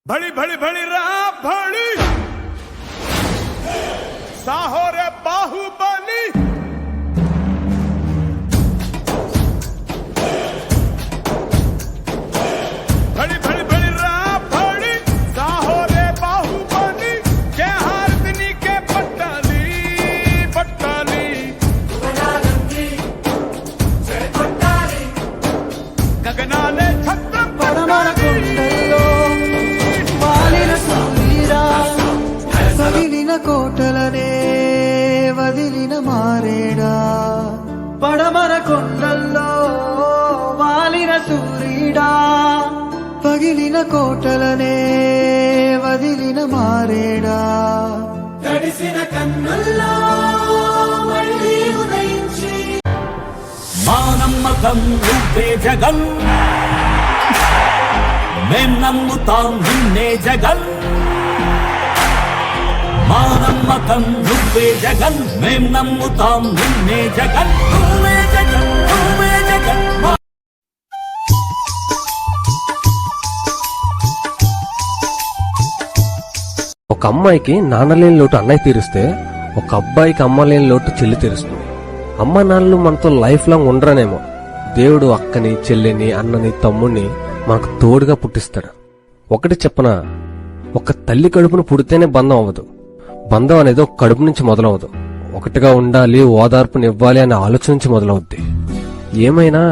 भड़ी भड़ी भड़ी रहा भड़ी साहो रे बाहुबली भड़ी भड़ी भड़ी रहा भड़ी साहो रे बाहुबली के हारदिनी के पट्टाली पट्टाली गगनाले छत्र కోటలనే వదిలిన మారేడా పడమర కొండల్లో వాలిన సూర్యుడా పగిలిన కోటలనే వదిలిన మారేడా తడిసిన కన్నుల్లో మళ్ళీ ఉదయించి మా నమ్మకం నువ్వే జగన్ మేం నమ్ముతాం నిన్నే జగన్ మా నమ్మకం నువ్వే జగన్ మేం నమ్ముతాం నిన్నే జగన్ నువ్వే జగన్ నువ్వే జగన్. ఒక అమ్మాయికి నాన్నలేని లోటు అన్నయ్య తీరుస్తే ఒక అబ్బాయికి అమ్మ లేని లోటు చెల్లి తీరుస్తుంది. అమ్మ నాన్నలు మనతో లైఫ్ లాంగ్ ఉండరనేమో, దేవుడు అక్కని చెల్లిని అన్నని తమ్ముడిని మనకు తోడుగా పుట్టిస్తాడు. ఒకటి చెప్పనా, ఒక తల్లి కడుపును పుడితేనే బంధం అవ్వదు. బంధం అనేది ఒక కడుపు నుంచి మొదలవదు. ఒకటిగా ఉండాలి, ఓదార్పునివ్వాలి అనే ఆలోచన నుంచి మొదలవుద్ది. ఏమైనా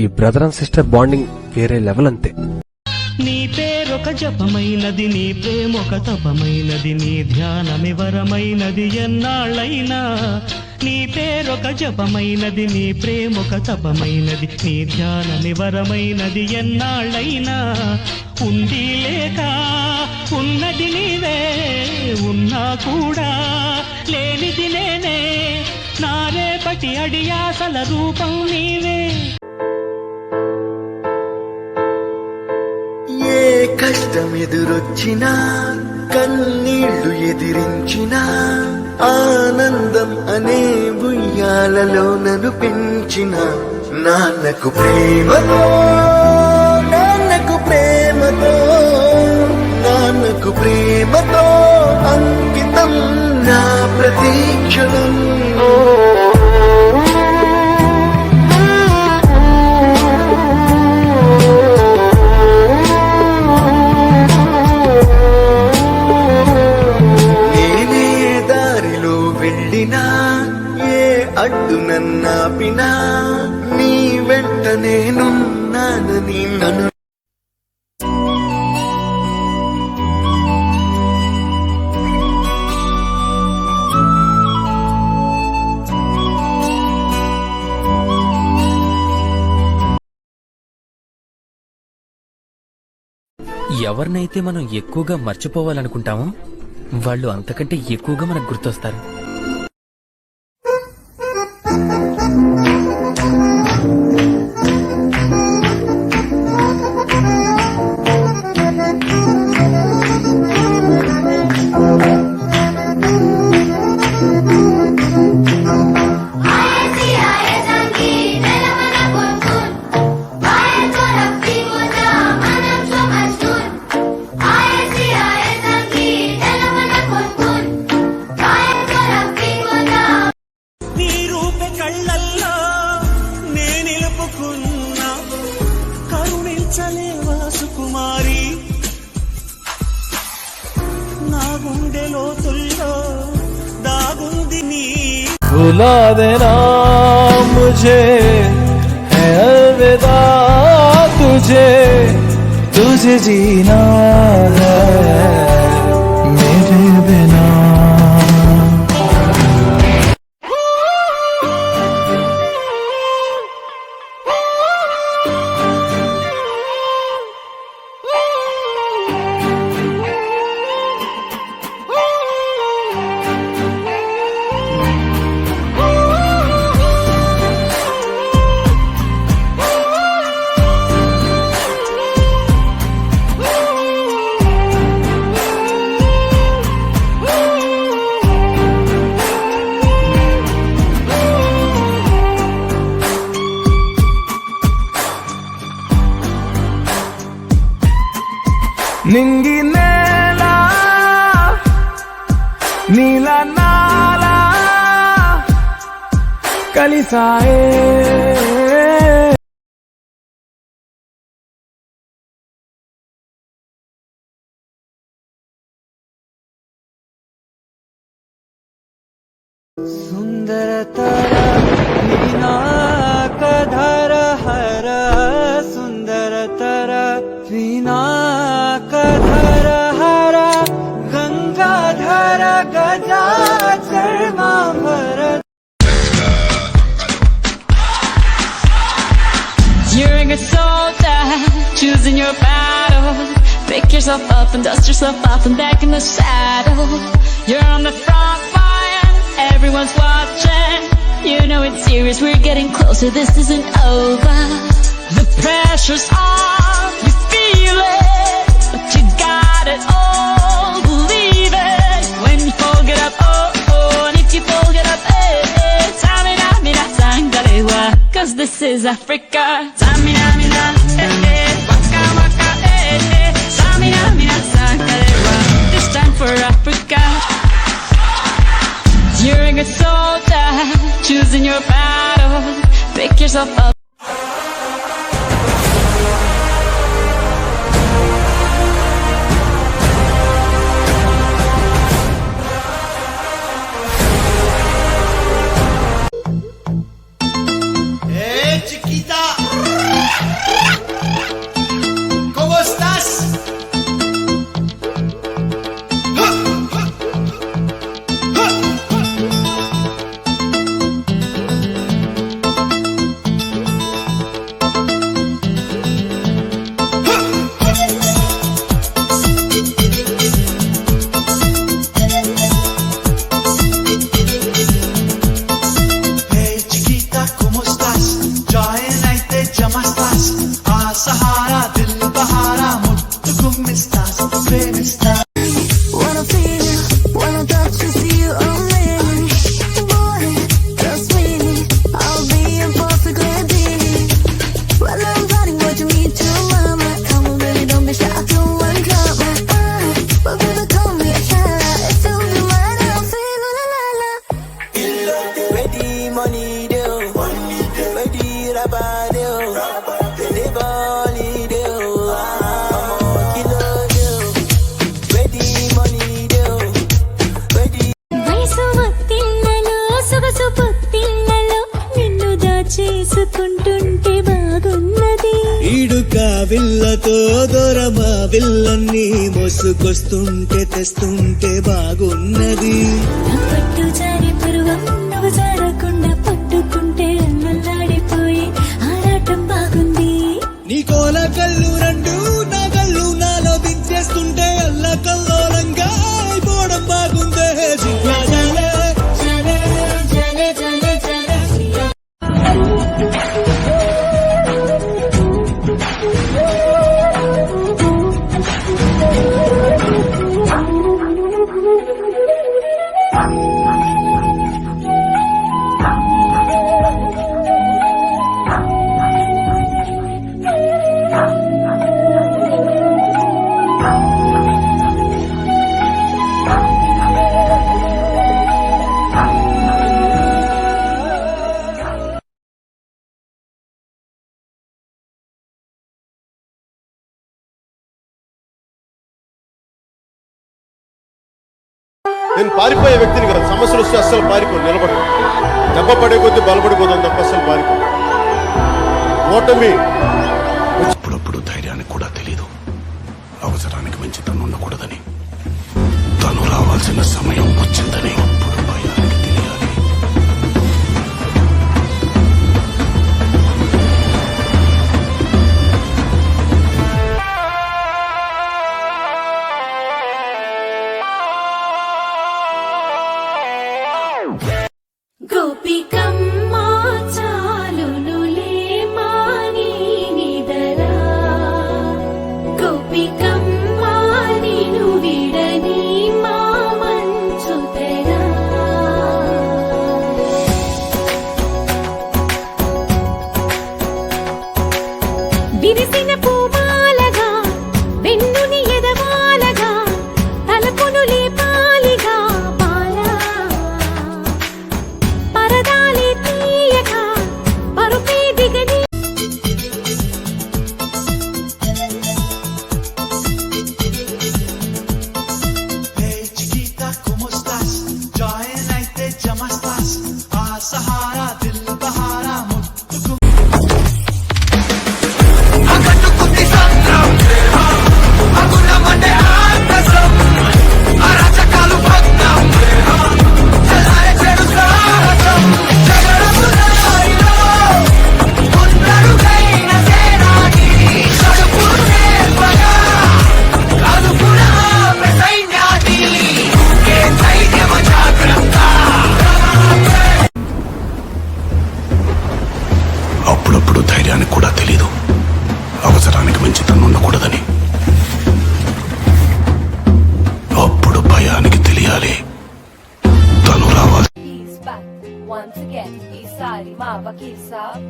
ఈ బ్రదర్ అండ్ సిస్టర్ బాండింగ్ వేరే లెవెల్ అంతే. నీ పేరొక జపమైనది, నీ ప్రేమొక తపమైనది, నీ ధ్యానమి వరమైనది ఎన్నాళ్ళైనా. నీ పేరొక జపమైనది, నీ ప్రేమొక తపమైనది, నీ ధ్యానమి వరమైనది ఎన్నాళ్ళైనా. ఉంది లేక ఉన్నది నీవే, ఉన్నా కూడా లేనిది నేనే. నా రేపటి అడియాసల రూపం నీవే. ఏ కష్టం ఎదురొచ్చినా కన్నీళ్లు ఎదిరించినా ఆనందం అనే ఉయ్యాలలో నన్ను పెంచిన నాన్నకు ప్రేమతో నాన్నకు ప్రేమతో నాన్నకు ప్రేమతో అంకితం నా ప్రతీక్షణం. అడ్డు నన్నాపినా నీ వెంట నేనున్నానని నన్ను ఎవరినైతే మనం ఎక్కువగా మర్చిపోవాలనుకుంటామో వాళ్ళు అంతకంటే ఎక్కువగా మనకు గుర్తొస్తారు. సుకుమారి నా గుండె లోతుల్లో దాగుంది నీ. भुला देना मुझे है अलविदा तुझे, तुझे जीना है मेरे बिना. ನಿಂಗಿನೇ కలిసాయే సుందరతర వినాకధర హర సుందరతర వినాకధర హర Gangadhara గజాచర్మాంబర. You're a good soldier, choosing your battle. Pick yourself up and dust yourself off and back in the saddle. You're on the front line, everyone's watching. You know it's serious, we're getting closer, this isn't over. The pressure's on, you feel it, but you got it all, believe it. When you fall, get up, oh, oh, and if you fall, get up, eh, eh. Tamina, mina, sangalewa, 'cause this is Africa. Tamina, mina, eh, eh, waka, waka, eh, eh. Tamina, mina, sangalewa, this time for Africa. You're a good soldier, choosing your battle. Pick yourself up. Hey chiquita, ¿cómo estás? Hey chiquita, ¿cómo estás? Join అయితే జమస్తాస్ ఆ సహారా దిల్ బహారా ముట్టుకుమ్మిస్తాస్ ప్రేమిస్తాస్. Wanna feel you, wanna touch you, see you only. Boy, trust me, I'll be your perfect lady. When I'm running, what you need to mama. Come on, baby, don't be shy, do one drama. But baby, call me a Shara. If you be mine, I'll feel la la la. Ready money deal, ready rubber deal, ready volley deal, kilo deal, ready money deal, ready. వయసు ఒత్తిళ్లలో, సొగసు పొత్తిళ్లలో నిన్ను దాచేసుకుంటుంటే బాగున్నది. ఈడుక విల్లతో దూరమా విల్లన్ని మోసుకొస్తుంటే తెస్తుంటే బాగున్నది. నా పట్టు జారి పరువం నువ్వు జారకుండా పట్టుకుంటే అల్లల్లాడిపోయి ఆరాటం బాగుంది. నీ కోల కళ్ళు రెండు నా కళ్ళు నాలో దించేస్తుంటే అల్ల కల్లోలంగా అయిపోవడం బాగుందే. జింగాజాలే, జలే జలే జలే జలే నేను పారిపోయే వ్యక్తిని కదా, సమస్యలు వస్తే అస్సలు పారిపోను, నిలబడు. దెబ్బ పడే కొద్దీ బలపడిపోతాను తప్ప అస్సలు పారిపోను. ఓటమి అప్పుడప్పుడు ధైర్యానికి కూడా తెలీదు అవసరానికి మించి తను ఉండకూడదని. తను రావాల్సిన సమయం వచ్చిందని అప్పుడు భయానికి తెలియాలి. గోపికమ్మ చాలునులే మాని నిదలా. గోపికమ్మ నిను విడని మా మంచు తెరా. ఈసారి మా వకీల్ సాబ్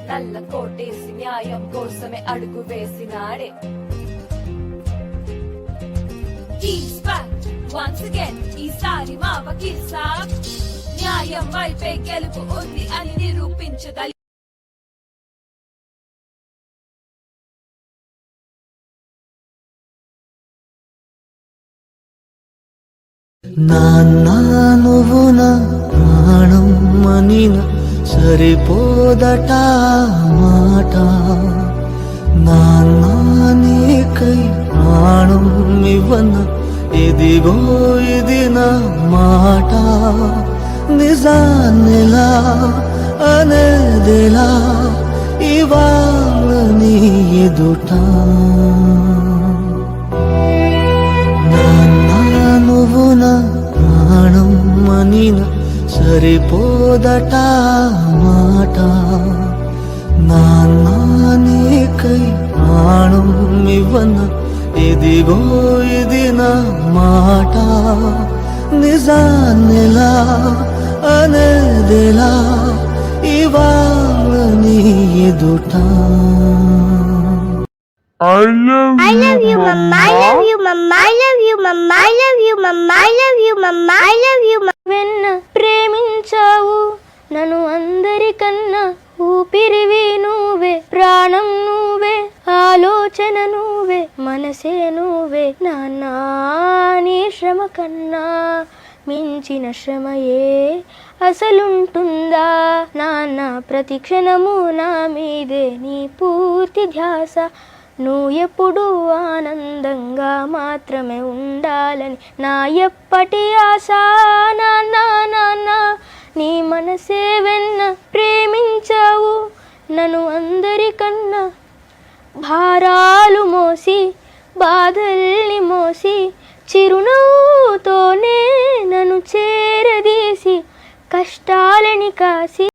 నల్ల కోటేసి న్యాయం కోసమే అడుగు వేసినాడే. He's back once again. ఈసారి మా వకీల్ సాబ్ న్యాయం వైపే గెలుపు ఉంది అని నిరూపించగలి. నాన్న నువ్వు నా ప్రాణం మనిన సరిపోదట మాట. నాన్న నీకై ప్రాణం ఇవ్వన ఇదిగో ఇది నా మాట. నిజాన్నిలా అనేదిలా ఇవాళ నీ ఎదుట. నువ్వు నా ప్రాణం మనిన సరిపోదట మాట. నాన్న నీకై ప్రాణం ఇవ్వన ఇదిగో ఇది నా మాట. నిజాన్నిలా అనేదిలా ఇవాళ నీ ఎదుట. I love you, Mama. I love you, Mama. I love you, Mama. I love you, Mama. I love you, Mama. I love you, Mama. వెన్న ప్రేమించావు నన్ను అందరికన్నా, ఊపిరివి నువ్వే, ప్రాణం నువ్వే, ఆలోచన నువ్వే, మనసే నువ్వే. నాన్న నీ శ్రమ కన్నా మించిన శ్రమయే అసలుంటుందా నాన్న? ప్రతి క్షణము నా మీదే నీ పూర్తి ధ్యాస. నువ్వు ఎప్పుడు ఆనందంగా మాత్రమే ఉండాలని నా ఎప్పటి ఆశ. నాన్న నాన్న నీ మనసే వెన్న ప్రేమించావు నన్ను అందరికన్నా, భారాలు మోసి బాధల్ని మోసి చిరునవ్వుతోనే నన్ను చేరదీసి కష్టాలని కాసి.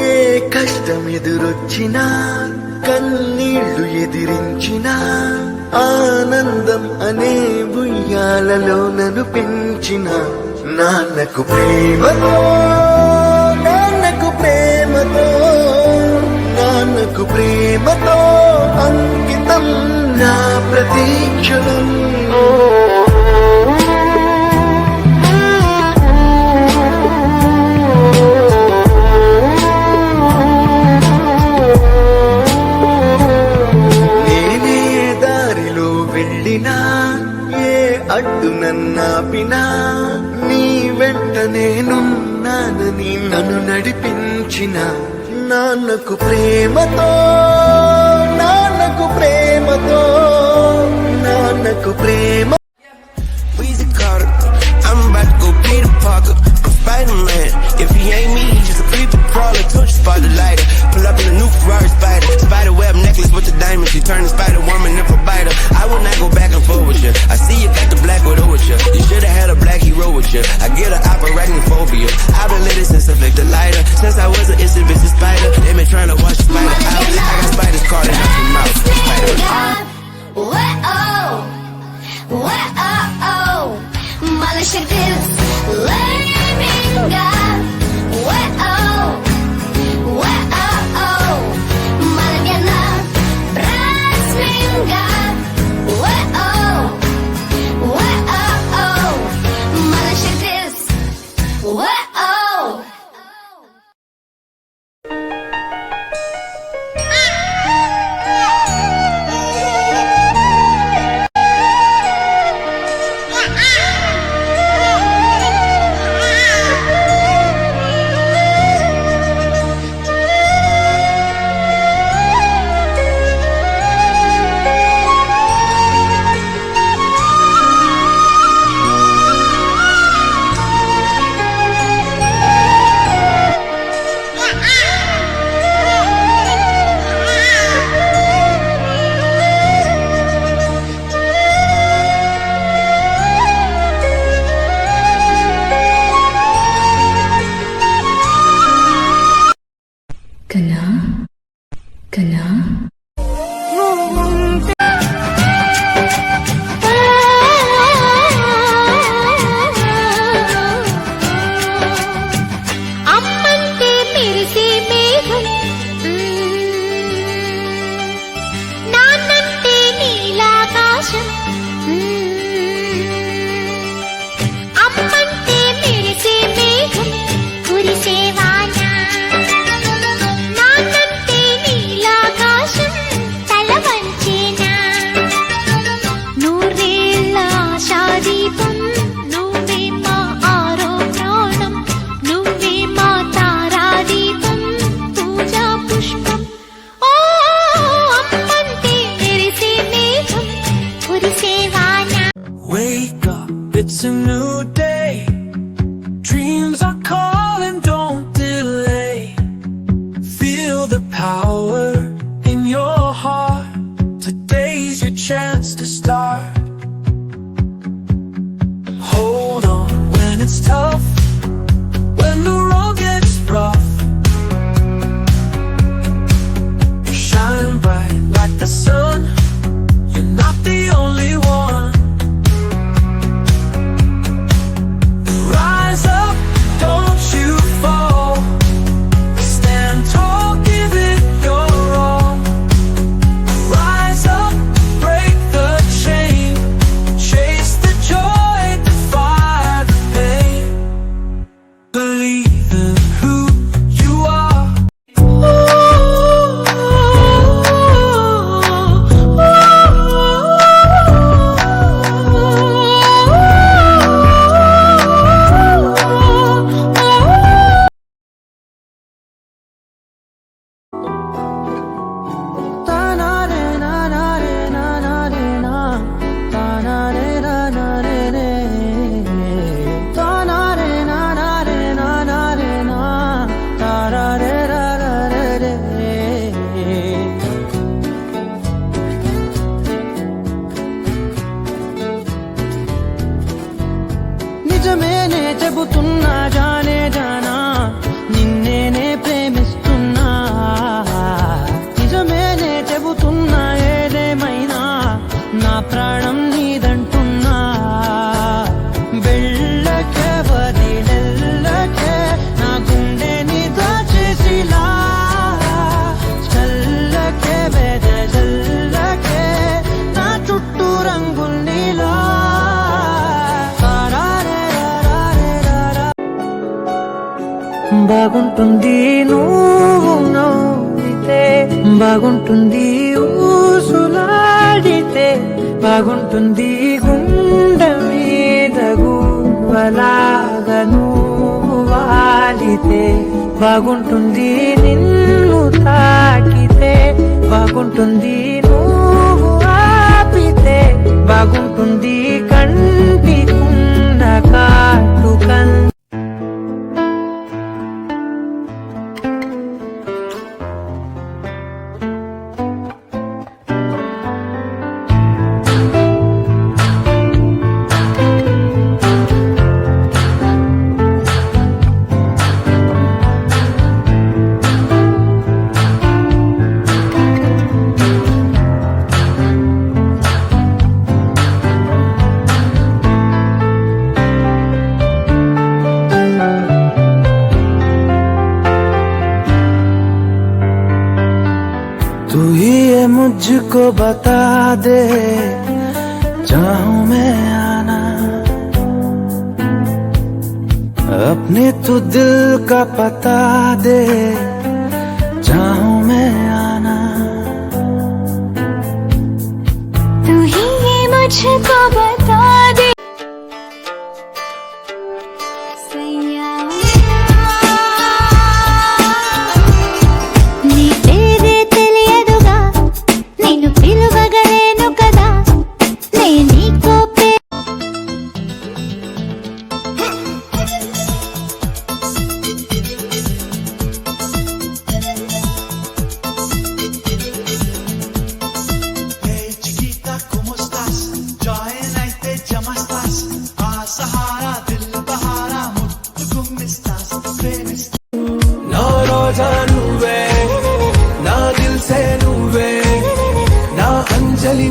ఏ కష్టం ఎదురొచ్చినా కన్నీళ్లు ఎదిరించినా, ఆనందం అనే ఉయ్యాలలో నన్ను పెంచిన నాన్నకు ప్రేమతో, నాన్నకు ప్రేమతో, నాన్నకు ప్రేమతో అంకితం నా ప్రతీక్షణం. అడ్డు నన్నాపినా నీ వెంట నేనున్నానని నన్ను నడిపించిన నాన్నకు ప్రేమతో, నాన్నకు ప్రేమతో, నాన్నకు ప్రేమ. I'm about to go Peter Parker, I'm Spider-Man. If he ain't me, he's just a creeper crawler. Touch spot the lighter, pull up in a new Ferrari Spider. Spider web necklace with the diamond, she turned the Spider Woman if a biter. I will not go back and forth with you. I see you got the black widow with you. You should've had a black hero with you. I get an arachnophobia. I've been lit since I flicked the lighter. Since I was an instant bitch spider, they been trying to watch the spider out. I got spiders crawling out your mouth. Spider. Malashik is learning God. Malagana Brasminga. Malashik is day. Dreams are calling, don't delay. Feel the power in your heart. Today's your chance to start. Hold on when it's tough, when the road gets rough. Shine bright like the sun. You're not the only one. Rise up, don't you fall. Stand tall, give it your all. Rise up, break the chain. Chase the joy, defy the pain. Believe in who you are. నిజమేనే చెబుతున్నా జానే జానా నిన్నేనే ప్రేమిస్తున్నా నిజమేనే చెబుతున్నా ఏదేమైనా నా ప్రాణం నీదంటున్నా వెళ్ళకే వదిలెళ్ళకే నా గుండెని దాచేసిలా చల్లకే వెదజల్లకే నా చుట్టూ రంగుల్నిలా బాగుంటుంది నువ్వు నవ్వితే బాగుంటుంది ఊసులాడితే బాగుంటుంది గుండె మీద గువ్వలాగా నువ్వు వాలితే బాగుంటుంది నిన్ను తాకితే బాగుంటుంది నువ్వు ఆపితే బాగుంటుంది కంటికున్న కాటుకన్ तू ही ये मुझको बता दे चाहूं मैं आना अपने तू दिल का पता दे चाहूं मैं आना तू ही ये मुझको बता दे सैया నీ పేరే తెలియదుగా నేను పిలువగలేను కదా నే నీకో Hey chiquita, ¿cómo estás? Join అయితే llamas a Sahara, dil bahara, muttu gummistas, ప్రేమిస్తా. నా రోజా నువ్వే, నా దిల్ సే నువ్వే, నా అంజలి